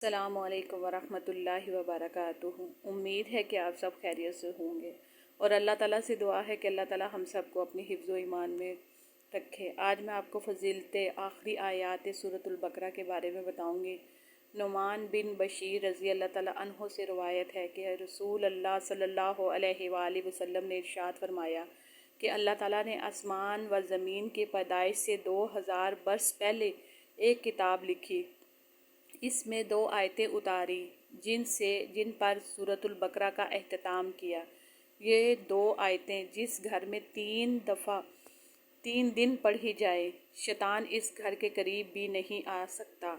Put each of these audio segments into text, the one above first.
السلام علیکم ورحمۃ اللہ وبرکاتہ۔ امید ہے کہ آپ سب خیریت سے ہوں گے اور اللہ تعالیٰ سے دعا ہے کہ اللہ تعالیٰ ہم سب کو اپنی حفظ و ایمان میں رکھے۔ آج میں آپ کو فضیلت آخری آیات سورۃ البقرہ کے بارے میں بتاؤں گی۔ نعمان بن بشیر رضی اللہ تعالیٰ عنہ سے روایت ہے کہ رسول اللہ صلی اللہ علیہ وآلہ وسلم نے ارشاد فرمایا کہ اللہ تعالیٰ نے آسمان و زمین کی پیدائش سے 2000 برس پہلے ایک کتاب لکھی، اس میں 2 آیتیں اتاری جن پر سورۃ البقرہ کا اختتام کیا۔ یہ 2 آیتیں جس گھر میں 3 دن پڑھی جائے، شیطان اس گھر کے قریب بھی نہیں آ سکتا۔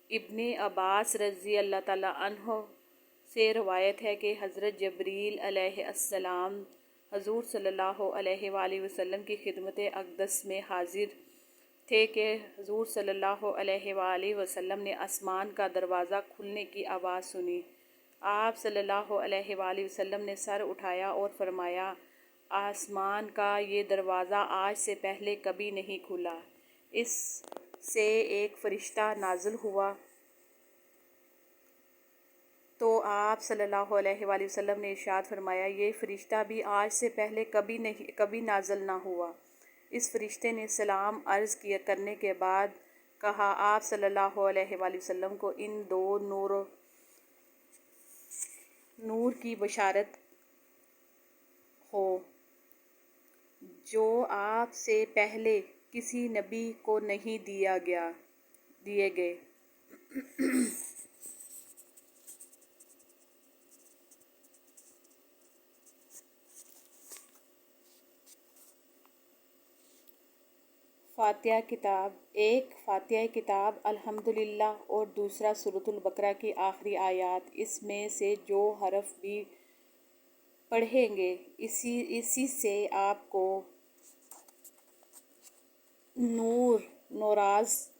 ابن عباس رضی اللہ تعالیٰ عنہ سے روایت ہے کہ حضرت جبریل علیہ السلام حضور صلی اللہ علیہ وآلہ وسلم کی خدمت اقدس میں حاضر تھے کہ حضور صلی اللہ علیہ وآلہ وسلم نے آسمان کا دروازہ کھلنے کی آواز سنی۔ آپ صلی اللہ علیہ وآلہ وسلم نے سر اٹھایا اور فرمایا، آسمان کا یہ دروازہ آج سے پہلے کبھی نہیں کھلا۔ اس سے ایک فرشتہ نازل ہوا تو آپ صلی اللہ علیہ وآلہ وسلم نے ارشاد فرمایا، یہ فرشتہ بھی آج سے پہلے کبھی نازل نہ ہوا۔ اس فرشتے نے سلام عرض کرنے کے بعد کہا، آپ صلی اللہ علیہ وآلہ وسلم کو ان 2 نور کی بشارت ہو جو آپ سے پہلے کسی نبی کو نہیں دیے گئے۔ فاتحہ کتاب، ایک فاتحہ کتاب الحمدللہ اور دوسرا سورۃ البقرہ کی آخری آیات۔ اس میں سے جو حرف بھی پڑھیں گے اسی سے آپ کو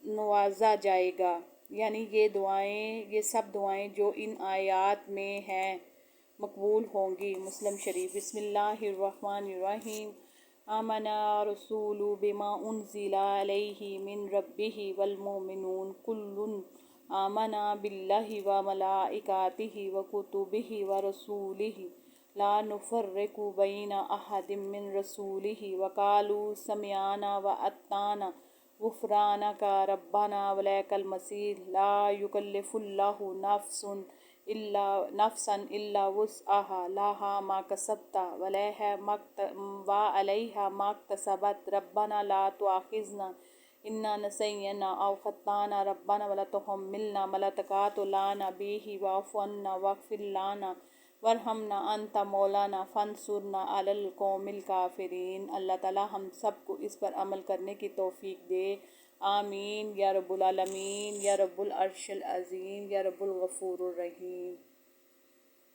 نوازا جائے گا، یعنی یہ سب دعائیں جو ان آیات میں ہیں مقبول ہوں گی۔ مسلم شریف۔ بسم اللہ الرحمن الرحیم۔ آمن الرسول بما انزل الیہ من ربہ والمؤمنون کل آمن باللہ وملائکتہ وکتبہ ورسلہ لا نفرق بین احد من رسلہ وقالوا سمعنا واطعنا غفرانک ربنا والیک المصیر۔ لا یکلف اللہ نفسا الا وسعہا لہا ما کسبت وعلیہا ما اکتسبت۔ ربنا لا تؤاخذنا ان نسینا او اخطأنا ربنا ولا تحملنا ما لا طاقة لنا به واعف عنا واغفر لنا وارحمنا انت مولانا فانصرنا علی القوم الکافرین۔ اللہ تعالی ہم سب کو اس پر عمل کرنے کی توفیق دے، آمین یا رب العالمین، یا رب العرش العظیم، یا رب الغفور الرحیم۔